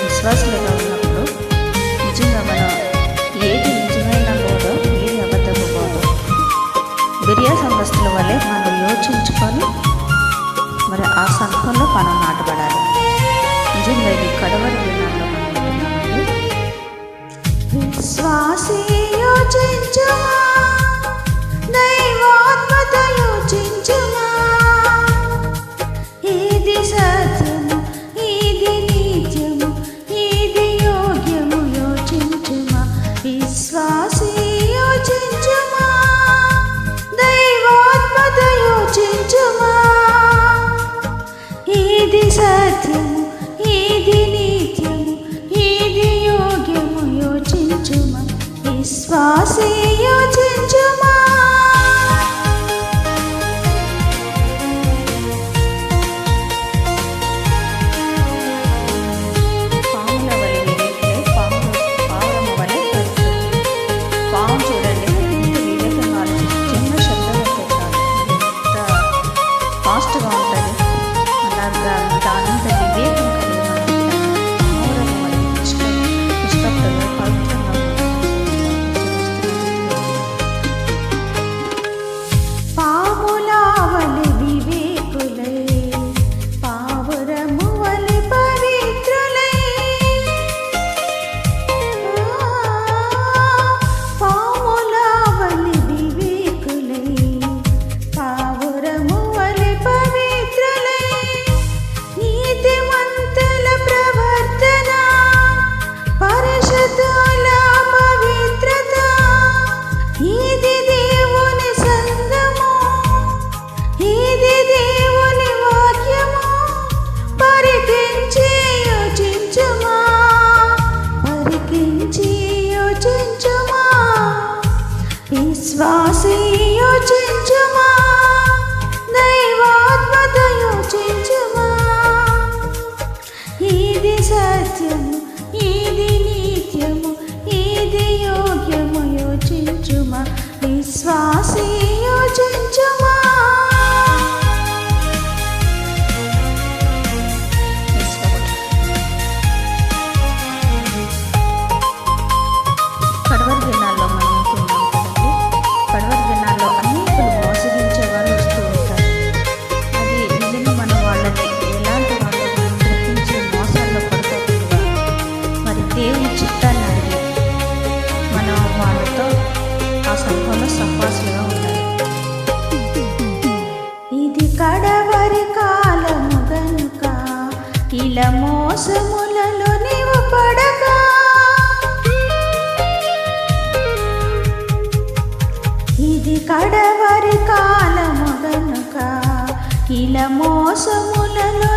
విశ్వాసులుగా ఉన్నప్పుడు నిజంగా మనం ఏది నిజమైన బోధో ఏది అబద్ధపు బోధో బిరియా సంఘస్థుల వల్లే మనం యోచించుకొని మరి ఆ సంఘంలో మనం నాటబడాలి. నిజంగా ఇది కడవరి దినాల్లో మనం విశ్వాసీ యోచించుమా, దైవాత్మత యోచించుమా, ఇది సత్యము, ఇది నిత్యము, ఇది యోగ్యము యోచించుమా. విశ్వాసీ యోచించుమా, దైవాత్మత యోచించుమా, ఇది సత్యము, ఇది నిత్యము, ఇది యోగ్యము యోచించుమా. విశ్వాసీ యోచించుమా. ఫాస్ట్గా ఉంటుంది. అలాగా దానంత వివేకం ఇష్టపడదు పవిత్రంగా పాములావలి వివేకులై, పావురము వలి పవిత్రులై, పాములావలి వివేకులై, పావురము వలి పవిత్రులై, నీతిమంతుల ప్రవర్తన, పరిశుద్ధుల పవిత్రత, ఇది దేవుని సంగము, ఇది దేవుని వాక్యము. పరికించి యోచించుమా, పరికించి యోచించుమా. విశ్వాసీ యోచించుమా, దైవాత్మత యోచించుమా, ఇది సత్యము, ఇది నిత్యము, ఇది యోగ్యము యోచించుమా. విశ్వాసీ యోచించుమా. కడవరి దినాల్లో మనం ఉంటున్నాం కదండి. కడవరి దినాల్లో అనేకులు మోసగించే వాళ్ళు వస్తూ ఉంటారు. అది నిజంగా మనం వాళ్ళని ఎలాంటి వాళ్ళు మనం గ్రహించి మోసాల్లో పడుకోకుండా మరి దేవుని చిత్తాన్ని అడిగి మనం వాళ్ళతో ఆ సంఘంలో సహవాసులుగా ఉండాలి. ఇది కడవరి కాలము గనుక ఇలా మోసములలో నీవు పడక, ఇది కడవరి కాలము గనుక ఇలా మోసములలో